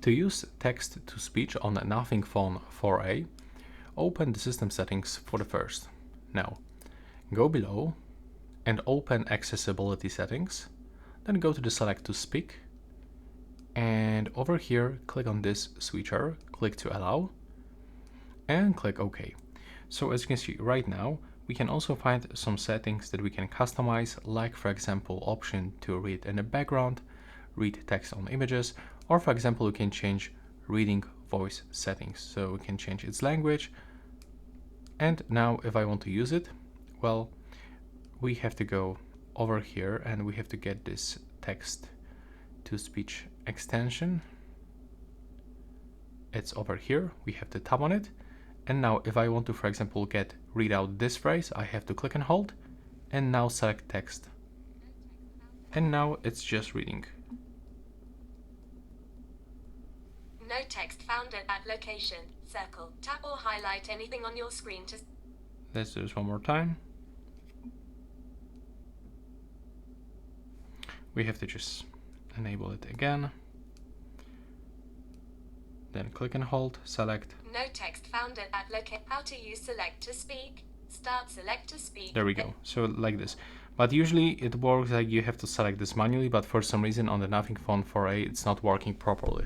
To use text-to-speech on a Nothing Phone 4a, open the system settings for the first. Now, go below and open accessibility settings, then go to the select to speak, and over here click on this switcher, click to allow, and click OK. So as you can see right now, we can also find some settings that we can customize, like for example option to read in the background, read text on images, or for example we can change reading voice settings, so we can change its language. And now if I want to use it, well, we have to go over here and we have to get this text to speech extension. It's over here, we have to tap on it. And now if I want to, for example, read out this phrase, I have to click and hold, and now select text. And now it's just reading. No text found at that location. Circle, tap or highlight anything on your screen to... Let's do this one more time. We have to just enable it again. Then click and hold, select. No text found at that location. How to use select to speak. Start select to speak. There we go. So like this. But usually it works like you have to select this manually, but for some reason on the Nothing Phone 4a it's not working properly.